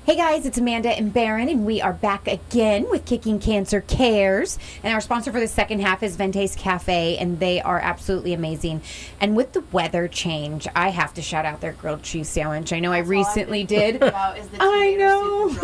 Hey guys, it's Amanda and Baron, and we are back again with Kicking Cancer Cares. And our sponsor for the second half is Vente's Cafe, and they are absolutely amazing. And with the weather change, I have to shout out their grilled cheese sandwich. I know I recently did. I know.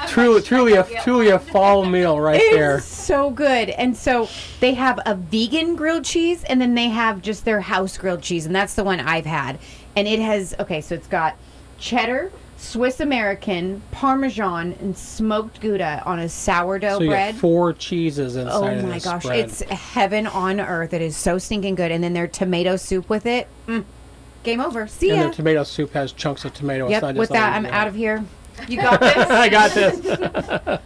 Truly a fall meal right there. It's so good. And so they have a vegan grilled cheese, and then they have just their house grilled cheese, and that's the one I've had. And it has, so it's got cheddar, Swiss American, Parmesan, and smoked Gouda on a sourdough bread. So you bread. have 4 cheeses inside of this. Oh my gosh, spread. it's heaven on earth. It is so stinking good. And then their tomato soup with it. Game over. See ya. And the tomato soup has chunks of tomato. Yep, It's not just with that, I'm out of here. You got this? I got this.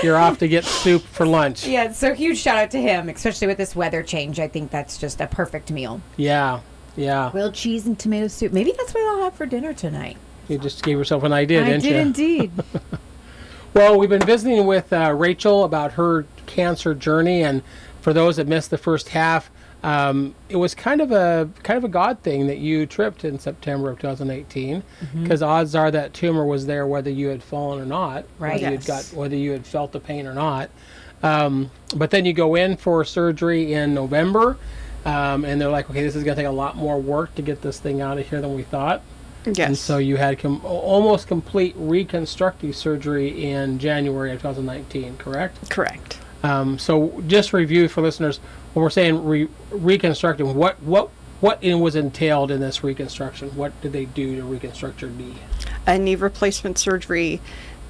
You're off to get soup for lunch. Yeah, so huge shout out to him, especially with this weather change. I think that's just a perfect meal. Yeah. Grilled cheese and tomato soup. Maybe that's what I'll have for dinner tonight. You just gave yourself an idea, didn't you? I did indeed. Well, we've been visiting with Rachel about her cancer journey, and for those that missed the first half, it was kind of a God thing that you tripped in September of 2018, because odds are that tumor was there whether you had fallen or not, right? Whether you had felt the pain or not. But then you go in for surgery in November, and they're like, okay, this is going to take a lot more work to get this thing out of here than we thought. Yes. And so you had almost complete reconstructive surgery in January of 2019, correct? Correct. So just review for listeners, when we're saying reconstructing, what was entailed in this reconstruction? What did they do to reconstruct your knee? A knee replacement surgery.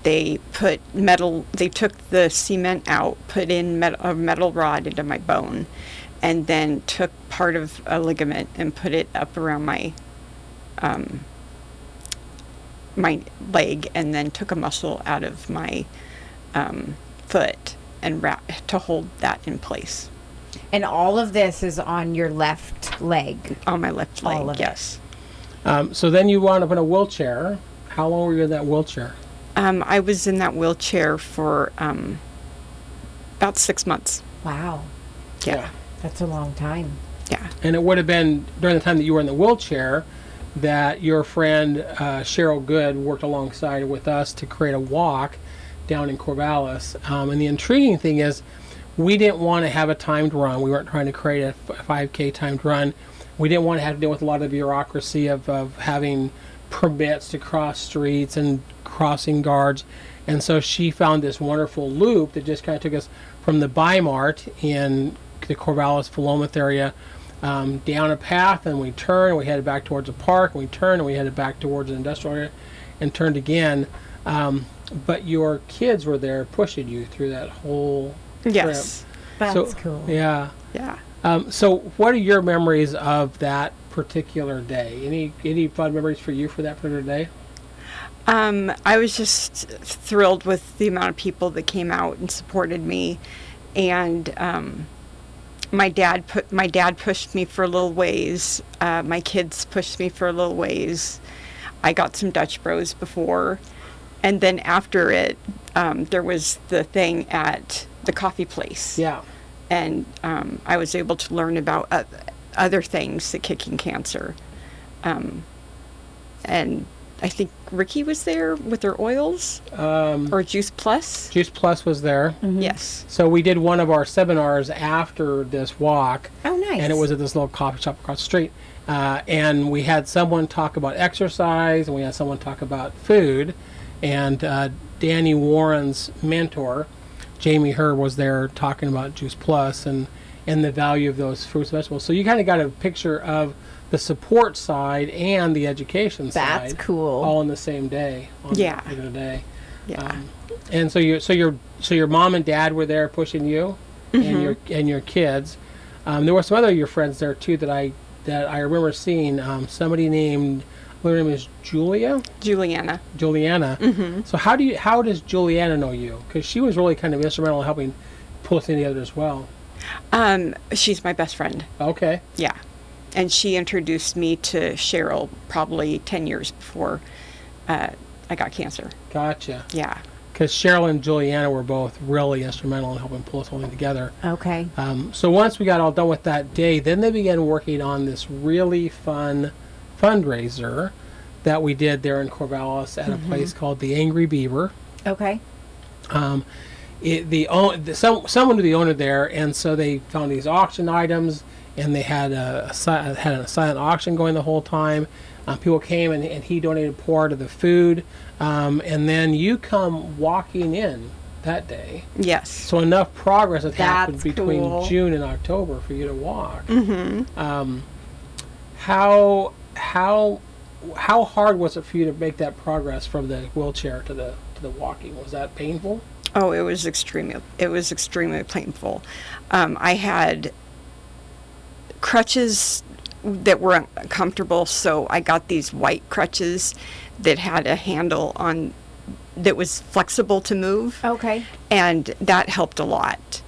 They took the cement out, put in a metal rod into my bone, and then took part of a ligament and put it up around my leg, and then took a muscle out of my foot and to hold that in place. And all of this is on your left leg? On my left leg, all of yes. So then you wound up in a wheelchair. How long were you in that wheelchair? I was in that wheelchair for about 6 months. Wow. Yeah. That's a long time. Yeah. And it would have been during the time that you were in the wheelchair that your friend Cheryl Good worked alongside with us to create a walk down in Corvallis. And the intriguing thing is, we didn't want to have a timed run. We weren't trying to create a 5K timed run. We didn't want to have to deal with a lot of bureaucracy of having permits to cross streets and crossing guards. And so she found this wonderful loop that just kind of took us from the Bi-Mart in the Corvallis Philomath area down a path, and we turned, and we headed back towards a park, and we turned, and we headed back towards an industrial area and turned again. But your kids were there pushing you through that whole trip. Yes. That's cool. Yeah. Yeah. So what are your memories of that particular day? Any fun memories for you for that particular day? I was just thrilled with the amount of people that came out and supported me, and my dad pushed me for a little ways. My kids pushed me for a little ways. I got some Dutch Bros before, and then after it, there was the thing at the coffee place. Yeah. And I was able to learn about other things that Kicking Cancer. And I think Ricky was there with her oils, or Juice Plus. Juice Plus was there. Mm-hmm. Yes. So we did one of our seminars after this walk. Oh, nice. And it was at this little coffee shop across the street. And we had someone talk about exercise, and we had someone talk about food. And Danny Warren's mentor, Jamie Herr, was there talking about Juice Plus and the value of those fruits and vegetables. So you kind of got a picture of the support side and the education side. That's cool. All in the same day. Yeah. In a day. Yeah. And so your mom and dad were there pushing you, and your kids. There were some other of your friends there too that I remember seeing. Somebody named, her name is Juliana. Mm-hmm. So how does Juliana know you? Because she was really kind of instrumental in helping pull us together as well. She's my best friend. Okay. Yeah. And she introduced me to Cheryl probably 10 years before I got cancer. Gotcha. Yeah. Because Cheryl and Juliana were both really instrumental in helping pull us all together. Okay. So once we got all done with that day, then they began working on this really fun fundraiser that we did there in Corvallis at a place called the Angry Beaver. Okay. Someone knew the owner there, and so they found these auction items, and they had a silent auction going the whole time. People came, and he donated part of the food, and then you come walking in that day. Yes. So enough progress had happened That's between cool. June and October for you to walk. Mm-hmm. How hard was it for you to make that progress from the wheelchair to the walking? Was that painful? Oh, it was extremely painful. I had crutches that were uncomfortable, so I got these white crutches that had a handle on that was flexible to move. Okay. And that helped a lot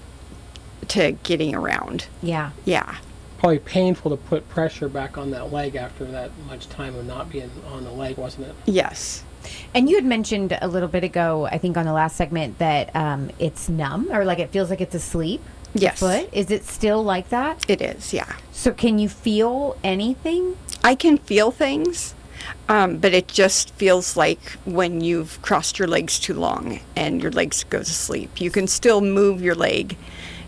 to getting around. Yeah. Yeah. Probably painful to put pressure back on that leg after that much time of not being on the leg, wasn't it? Yes. And you had mentioned a little bit ago, I think on the last segment, that it's numb, or like it feels like it's asleep. Yes. Foot. Is it still like that? It is, yeah. So can you feel anything? I can feel things, but it just feels like when you've crossed your legs too long and your legs go to sleep. You can still move your leg.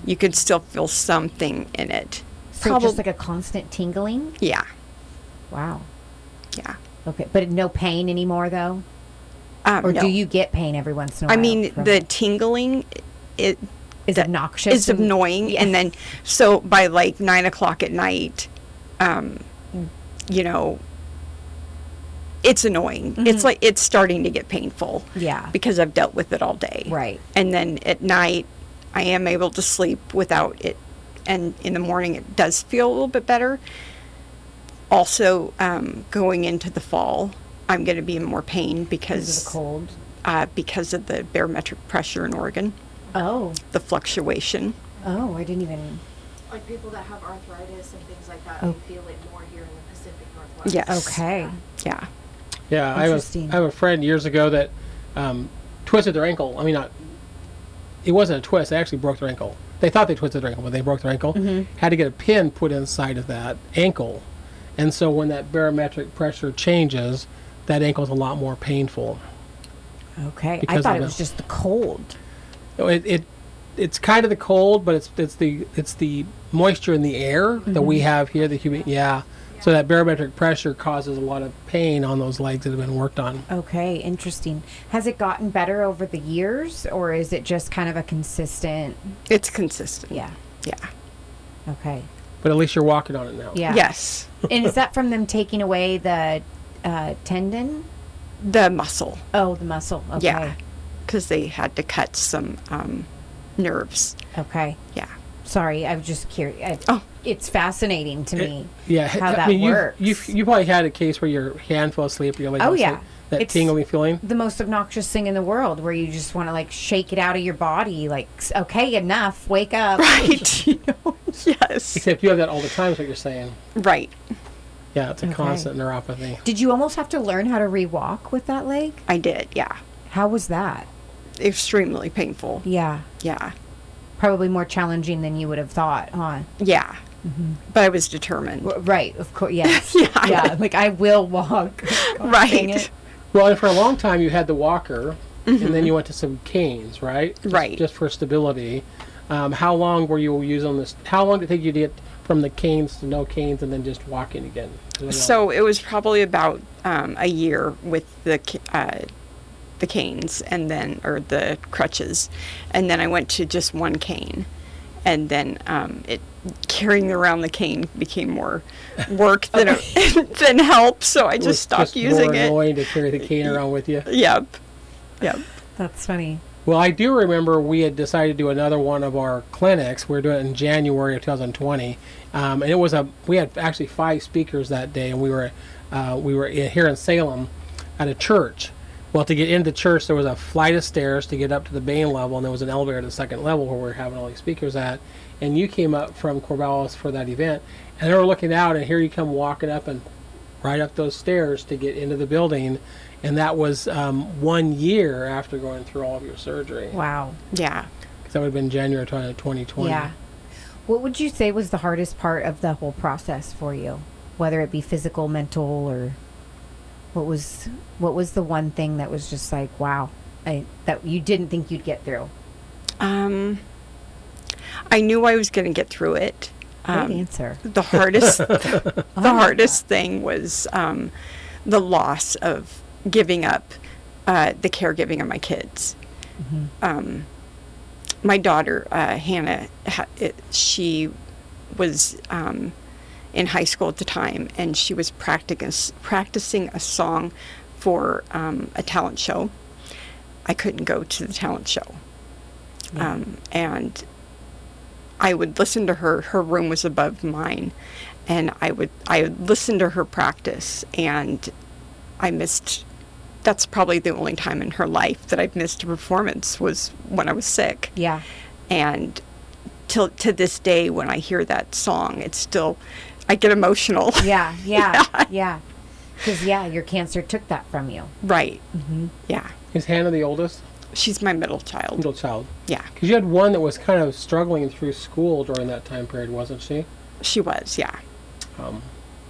You can still feel something in it. So just like a constant tingling? Yeah. Wow. Yeah. Okay. But no pain anymore, though? Or no. do you get pain every once in a while? I mean, from the it? tingling, it Is obnoxious. is annoying. Yeah. And then, so by like 9 o'clock at night, you know, it's annoying. It's like, it's starting to get painful. Yeah. Because I've dealt with it all day. Right. And then at night, I am able to sleep without it. And in the morning, it does feel a little bit better. Also, going into the fall, I'm going to be in more pain Because of the cold. because of the barometric pressure in Oregon, Oh. the fluctuation. Oh, I didn't even. Like people that have arthritis and things like that, Oh. they feel it more here in the Pacific Northwest. Yes. Okay. Yeah. Yeah, I have Interesting. Okay. I Because thought of it was the- just the cold. It's kind of the cold, but it's the moisture in the air that we have here, the humid. Yeah. So that barometric pressure causes a lot of pain on those legs that have been worked on. Okay. Interesting. Has it gotten better over the years, or is it just kind of a consistent? It's consistent. Yeah. Yeah. Okay. But at least you're walking on it now. Yeah. Yes. And is that from them taking away the tendon? The muscle. Oh, the muscle. Okay. Yeah. Because they had to cut some nerves. Okay. Yeah. Sorry, I was just curious. Oh. It's fascinating to me. Yeah, How I that mean, works. you probably had a case where your hand fell asleep, or your leg Oh, fell asleep. yeah. That It's- tingling feeling. The most obnoxious thing in the world, where you just want to like shake it out of your body, like, okay, enough, wake up. Right. Yes. Except you have that all the time, is what you're saying. Right. Yeah, it's a Okay. constant neuropathy. Did you almost have to learn how to re-walk with that leg? I did. Yeah. How was that? Extremely painful. Yeah, Yeah. probably more challenging than you would have thought, huh? Yeah. But I was determined. Right, of course, yes. Yeah. Yeah, like I will walk. God, Right. dang it. Well, and for a long time you had the walker, and then you went to some canes, right? Right. Just for stability. How long were you using this? How long did it take you to get from the canes to no canes, and then just walking again? So it was probably about a year with the canes and then, or the crutches. And then I went to just one cane. And then carrying around the cane became more work than, than help. So I It was just stopped more using it. annoying to carry the cane around with you. Yep. Yep. That's funny. Well, I do remember we had decided to do another one of our clinics. We were doing it in January of 2020, and it was we had actually 5 speakers that day, and we were here in Salem at a church. Well, to get into the church, there was a flight of stairs to get up to the main level, and there was an elevator at the second level where we were having all these speakers at. And you came up from Corvallis for that event, and they were looking out, and here you come walking up and right up those stairs to get into the building. And that was 1 year after going through all of your surgery. Wow. Yeah. Because that would have been January 2020. Yeah. What would you say was the hardest part of the whole process for you? Whether it be physical, mental, or... What was the one thing that was just like, wow, that you didn't think you'd get through? I knew I was going to get through it. Great answer. The hardest thing was the loss of giving up the caregiving of my kids. Mm-hmm. My daughter Hannah, she was in high school at the time, and she was practicing a song for a talent show. I couldn't go to the talent show, and I would listen to her. Her room was above mine, and I would listen to her practice, and I missed. That's probably the only time in her life that I've missed a performance, was when I was sick. Yeah. And to this day, when I hear that song, it's still, I get emotional. Yeah. Because your cancer took that from you. Right. Mm-hmm. Yeah. Is Hannah the oldest? She's my middle child. Middle child. Yeah. Because you had one that was kind of struggling through school during that time period, wasn't she? She was, yeah.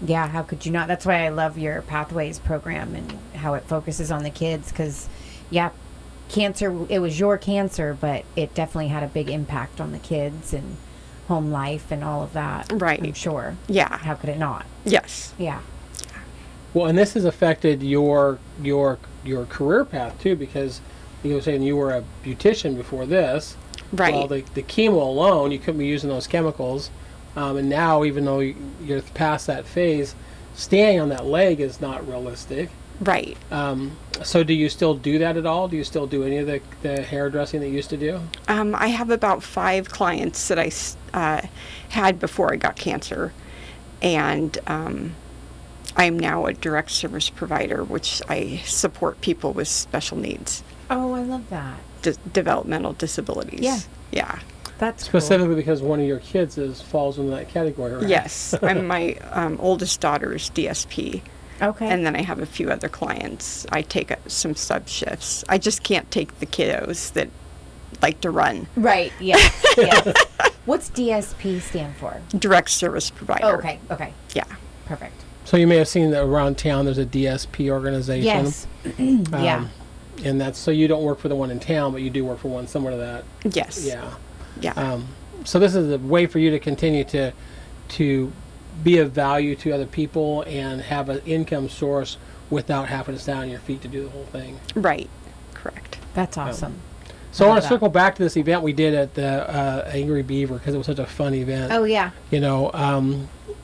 Yeah, how could you not? That's why I love your Pathways program and how it focuses on the kids. Because, cancer, it was your cancer, but it definitely had a big impact on the kids and home life and all of that. Right. I'm sure. Yeah. How could it not? Yes. Yeah. Well, and this has affected your career path too, because you were saying you were a beautician before this. Right. Well, the chemo alone, you couldn't be using those chemicals, and now even though you're past that phase, standing on that leg is not realistic. Right. So do you still do that at all? Do you still do any of the hairdressing that you used to do? I have about 5 clients that I had before I got cancer, and I'm now a direct service provider, which I support people with special needs. Oh, I love that. Developmental disabilities. Yeah. Yeah. That's cool. Specifically because one of your kids falls into that category, right? Yes. I'm my oldest daughter's DSP. Okay. And then I have a few other clients. I take some sub shifts. I just can't take the kiddos that like to run. Right. Yeah. Yeah. What's DSP stand for? Direct service provider. Oh, okay. Okay. Yeah. Perfect. So you may have seen that around town there's a DSP organization. Yes. Yeah. And that's, so you don't work for the one in town, but you do work for one similar to that. Yes. Yeah. Yeah. So this is a way for you to continue to be of value to other people and have an income source without having to stand on your feet to do the whole thing. Right. Correct. That's awesome. So I want to circle back to this event we did at the Angry Beaver, because it was such a fun event. Oh yeah. You know,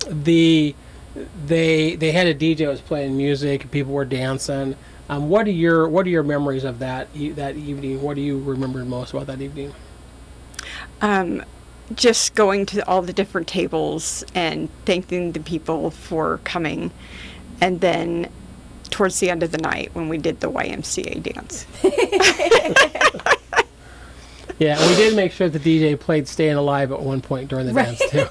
they had a DJ that was playing music and people were dancing. What are your memories of that evening? What do you remember most about that evening? Just going to all the different tables and thanking the people for coming, and then towards the end of the night when we did the YMCA dance. Yeah, and we did make sure the DJ played "Staying Alive" at one point during the dance too.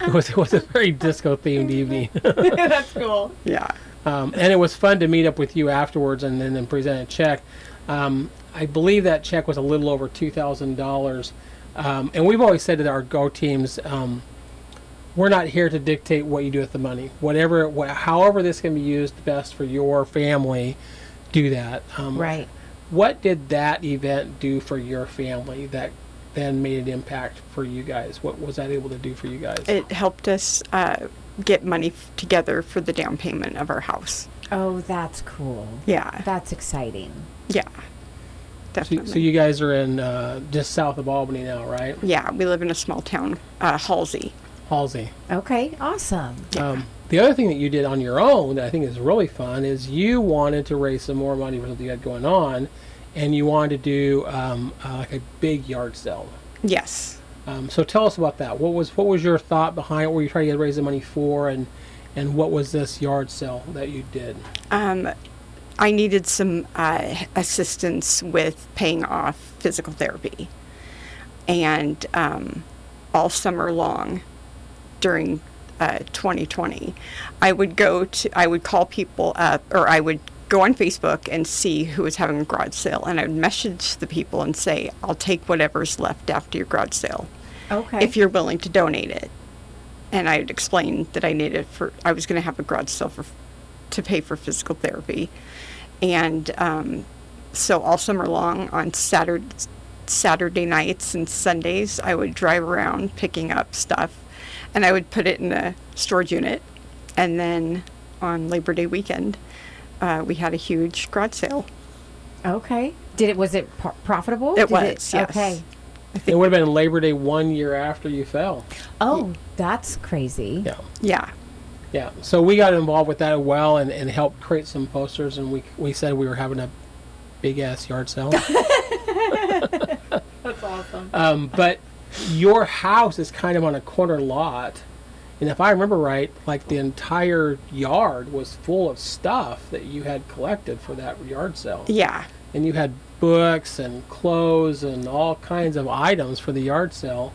It was a very disco themed evening. That's cool. Yeah. And it was fun to meet up with you afterwards and then present a check. I believe that check was a little over $2,000. And we've always said to our Go teams, we're not here to dictate what you do with the money. However this can be used best for your family, do that. Right. What did that event do for your family that then made an impact for you guys? What was that able to do for you guys? It helped us get money together for the down payment of our house. Oh, that's cool. Yeah. That's exciting. Yeah. Definitely. So you guys are in just south of Albany now, right? Yeah, we live in a small town, Halsey. Okay, awesome. The other thing that you did on your own that I think is really fun is you wanted to raise some more money for something you had going on, and you wanted to do like a big yard sale. Yes. So tell us about that. What was your thought behind it? What were you trying to raise the money for, and what was this yard sale that you did? I needed some assistance with paying off physical therapy, and all summer long during 2020, I would call people up, or I would go on Facebook and see who was having a garage sale, and I would message the people and say, I'll take whatever's left after your garage sale, Okay. if you're willing to donate it. And I would explain that I was going to have a garage sale for to pay for physical therapy. And so all summer long on Saturday nights and Sundays, I would drive around picking up stuff, and I would put it in the storage unit. And then on Labor Day weekend, we had a huge garage sale. Okay. Was it profitable? It was, yes. Okay. It would have been Labor Day 1 year after you fell. Oh, that's crazy. Yeah. Yeah. Yeah. So we got involved with that as well and helped create some posters, and we said we were having a big ass yard sale. That's awesome. But your house is kind of on a corner lot. And if I remember right, like the entire yard was full of stuff that you had collected for that yard sale. Yeah. And you had books and clothes and all kinds of items for the yard sale.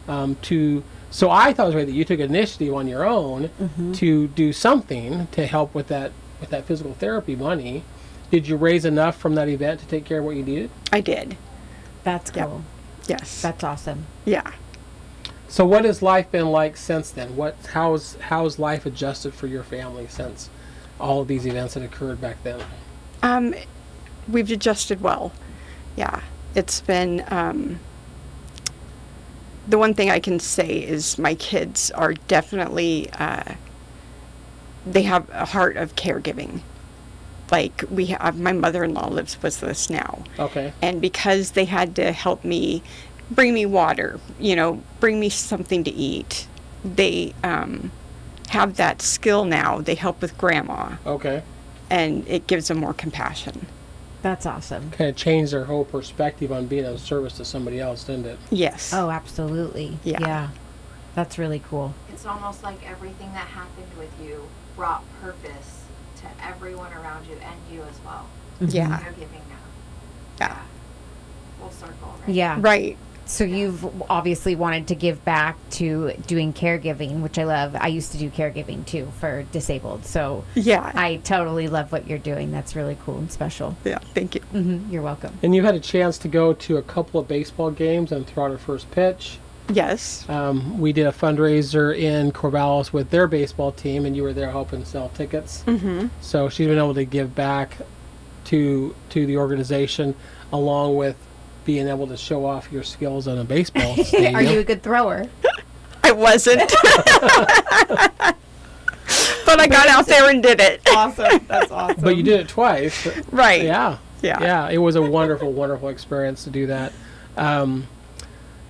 So I thought it was great that you took initiative on your own to do something to help with that physical therapy money. Did you raise enough from that event to take care of what you needed? I did. That's cool. Yes. That's awesome. Yeah. So what has life been like since then? How's life adjusted for your family since all of these events that occurred back then? We've adjusted well. Yeah. It's been, the one thing I can say is my kids are definitely, they have a heart of caregiving. Like my mother-in-law lives with us now. Okay. And because they had to help me, bring me water, bring me something to eat, they have that skill now. They help with grandma. Okay. And it gives them more compassion. That's awesome. Kind of changed their whole perspective on being of service to somebody else, didn't it? Yes. Oh, absolutely. Yeah. That's really cool. It's almost like everything that happened with you brought purpose to everyone around you and you as well. Yeah. You're giving now. Yeah. Full circle, right? Yeah. Right. So you've obviously wanted to give back to doing caregiving, which I love. I used to do caregiving too for disabled. So Yeah. I totally love what you're doing. That's really cool and special. Yeah. Thank you. You're welcome. And you've had a chance to go to a couple of baseball games and throw out our first pitch. Yes. We did a fundraiser in Corvallis with their baseball team, and you were there helping sell tickets. Mm-hmm. So she's been able to give back to the organization, along with being able to show off your skills on a baseball stadium. Are you a good thrower? I wasn't. But I got out there and did it. Awesome. That's awesome. But you did it twice. Right. Yeah. Yeah. Yeah. It was a wonderful, wonderful experience to do that.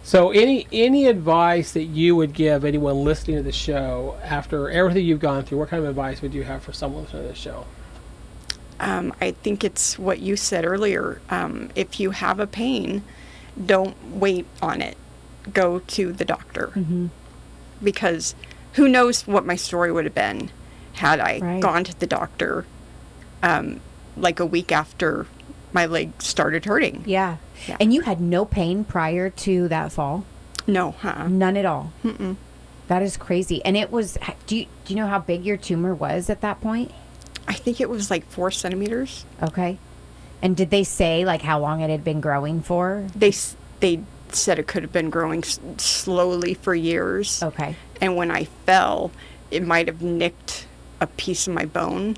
So any advice that you would give anyone listening to the show after everything you've gone through, what kind of advice would you have for someone listening to the show? I think it's what you said earlier. If you have a pain, don't wait on it. Go to the doctor. Mm-hmm. Because who knows what my story would have been had I gone to the doctor like a week after my leg started hurting. Yeah. And you had no pain prior to that fall? No, None at all? Mm-mm. That is crazy. And it was, do you know how big your tumor was at that point? I think it was like 4 centimeters. Okay. And did they say like how long it had been growing for? They said it could have been growing slowly for years. Okay. And when I fell, it might have nicked a piece of my bone.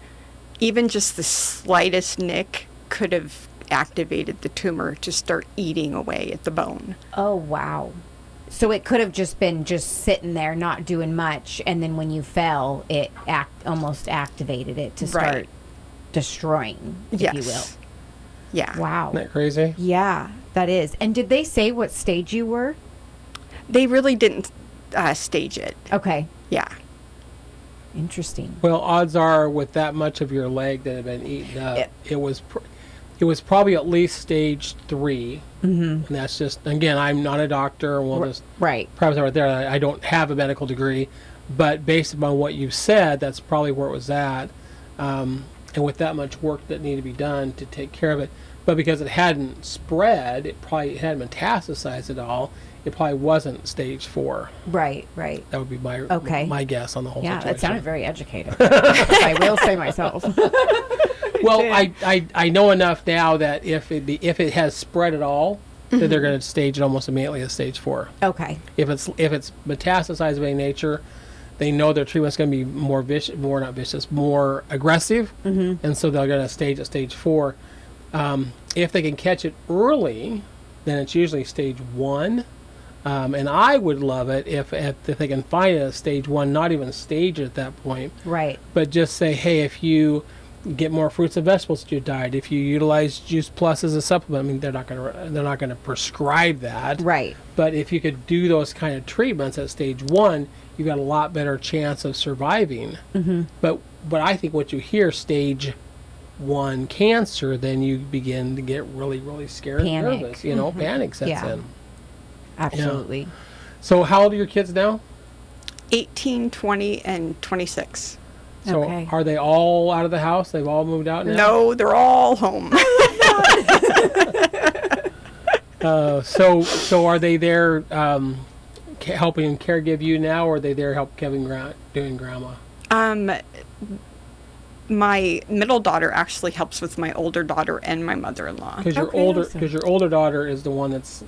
Even just the slightest nick could have activated the tumor to start eating away at the bone. Oh, wow. So it could have just been sitting there, not doing much, and then when you fell, it almost activated it to start destroying, if you will. Yeah. Wow. Isn't that crazy? Yeah, that is. And did they say what stage you were? They really didn't stage it. Okay. Yeah. Interesting. Well, odds are with that much of your leg that had been eaten up, it was probably at least stage 3. Mm-hmm. And that's just, again, I'm not a doctor. We'll just right there. I don't have a medical degree, but based upon what you said, that's probably where it was at. And with that much work that needed to be done to take care of it, but because it hadn't spread, it hadn't metastasized at all. It probably wasn't stage 4. Right. That would be my guess on the whole situation. Yeah, that sounded very educated. I will say myself. Well, I know enough now that if it has spread at all, that they're going to stage it almost immediately as stage 4. Okay. If it's metastasized of any nature, they know their treatment's going to be more more aggressive, and so they're going to stage at stage 4. If they can catch it early, then it's usually stage 1. And I would love it if they can find it at stage 1, not even stage it at that point, Right. but just say, hey, if you get more fruits and vegetables to your diet, if you utilize Juice Plus as a supplement, I mean, they're not going to prescribe that, Right. but if you could do those kind of treatments at stage 1, you've got a lot better chance of surviving. But I think what you hear stage 1 cancer, then you begin to get really, really scared and Panic. nervous. Panic sets Yeah. in. Absolutely. So how old are your kids now? 18, 20, and 26. So Okay. are they all out of the house? They've all moved out now? No, they're all home. So are they there helping caregive you now, or are they there doing grandma? My middle daughter actually helps with my older daughter and my mother-in-law Because Okay, awesome. your older daughter is the one that's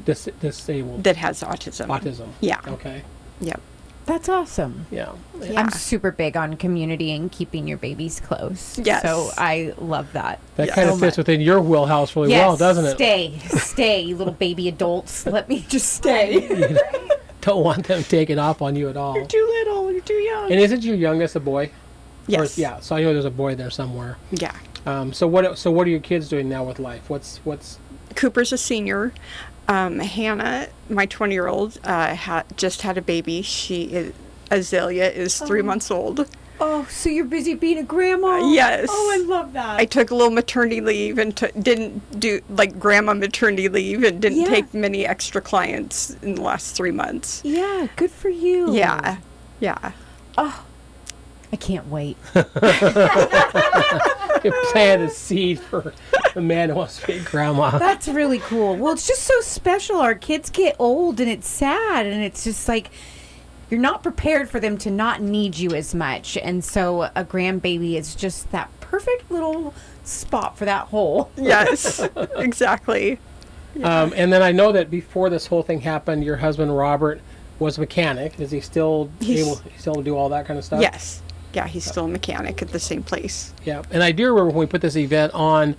disabled. that has autism. Autism. Yeah. Okay. Yep. That's awesome. Yeah. Yeah. I'm super big on community and keeping your babies close. Yes. So I love that. That Yeah. kind of So fits much. within your wheelhouse really well, doesn't it? Stay, you little baby adults. Let me just stay. Don't want them taking off on you at all. You're too little. You're too young. And isn't your youngest a boy? Yes. Yeah. So I know there's a boy there somewhere. Yeah. So what are your kids doing now with life? What's Cooper's a senior. Hannah, my 20-year-old, just had a baby. Azalea is 3 months old. Oh, so you're busy being a grandma? Yes. Oh, I love that. I took a little maternity leave and didn't do like grandma maternity leave and didn't Yeah. take many extra clients in the last 3 months. Yeah, good for you. Yeah. Yeah. Oh, I can't wait. you plant a seed for a man who wants to be a grandma? That's really cool. Well, it's just so special. Our kids get old and it's sad and it's just like you're not prepared for them to not need you as much. And so a grandbaby is just that perfect little spot for that hole. Yes. Exactly. And then I know that before this whole thing happened, your husband Robert was a mechanic. Is he still able to do all that kind of stuff? Yes. Yeah, he's still a mechanic at the same place. Yeah. And I do remember when we put this event on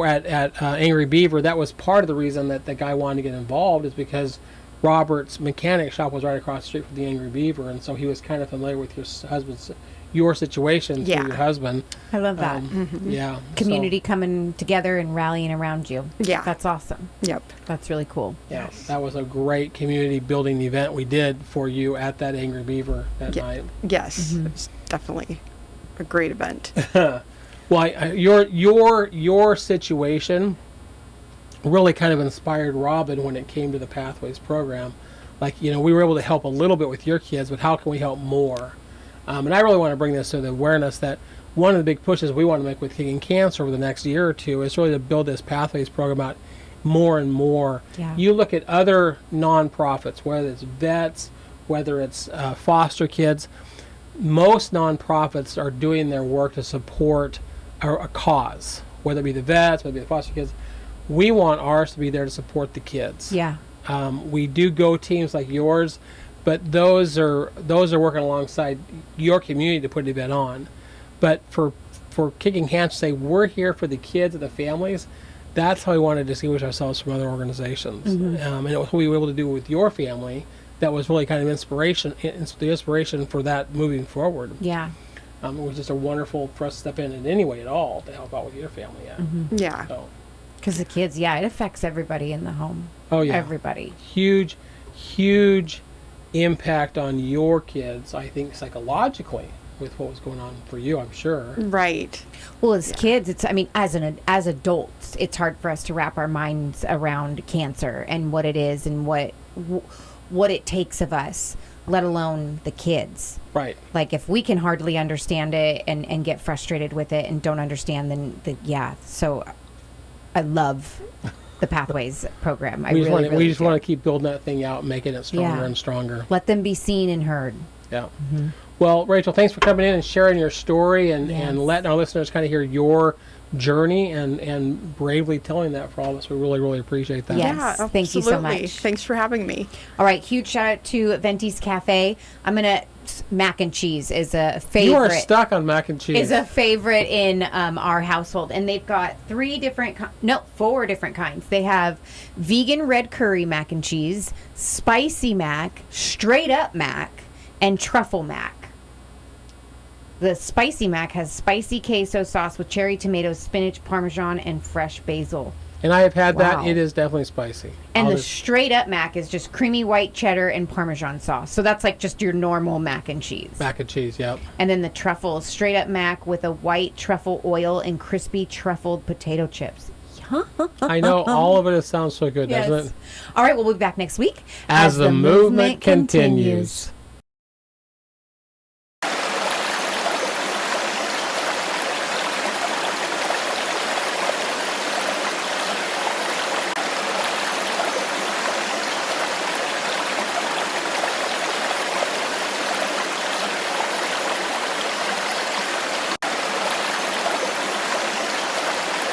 at Angry Beaver, that was part of the reason that the guy wanted to get involved, is because Robert's mechanic shop was right across the street from the Angry Beaver, and so he was kind of familiar with your situation through Yeah. your husband. I love that. Yeah. Community coming together and rallying around you. Yeah. That's awesome. Yep. That's really cool. Yeah, that was a great community building event we did for you at that Angry Beaver that Yeah. night. Yes. It's definitely a great event. Well, your situation really kind of inspired Robin when it came to the Pathways program. Like, we were able to help a little bit with your kids, but how can we help more? And I really want to bring this to the awareness that one of the big pushes we want to make with Kickin Cancer over the next year or two is really to build this Pathways program out more and more. Yeah. You look at other nonprofits, whether it's vets, whether it's foster kids, most nonprofits are doing their work to support a cause, whether it be the vets, whether it be the foster kids. We want ours to be there to support the kids. Yeah. We do go teams like yours, but those are working alongside your community to put an event on. But for Kickin Cancer, say we're here for the kids and the families. That's how we want to distinguish ourselves from other organizations. And it was what we were able to do with your family. That was really kind of the inspiration for that moving forward. Yeah. It was just a wonderful for us to step in any way at all to help out with your family. Yeah. Yeah. So, Because the kids, it affects everybody in the home. oh yeah. Everybody. Huge impact on your kids, I think, psychologically with what was going on for you, I'm sure. Right. Well, as kids, as adults, it's hard for us to wrap our minds around cancer and what it is and what it takes of us, let alone the kids. Right. Like, if we can hardly understand it and get frustrated with it and don't understand, then So I love the Pathways program. We just do. want to keep building that thing out and making it stronger Yeah. and stronger. Let them be seen and heard. Yeah. Well, Rachel, thanks for coming in and sharing your story and Yes. letting our listeners kind of hear your journey and bravely telling that for all of us. We really, really appreciate that. Yes. Yeah, Thank you so absolutely. much. Thanks for having me. All right, huge shout out to Venti's Cafe. I'm going to mac and cheese is a favorite. You are stuck on mac and cheese. Is a favorite in our household, and they've got 4 different kinds. They have vegan red curry mac and cheese, spicy mac, straight up mac, and truffle mac. The spicy mac has spicy queso sauce with cherry tomatoes, spinach, parmesan, and fresh basil. And I have had Wow. that. It is definitely spicy. And the straight up mac is just creamy white cheddar and parmesan sauce. So that's like just your normal mac and cheese. Mac and cheese, yep. And then the truffle is straight up mac with a white truffle oil and crispy truffled potato chips. I know all of it sounds so good, doesn't it? All right, we'll be back next week As the movement continues.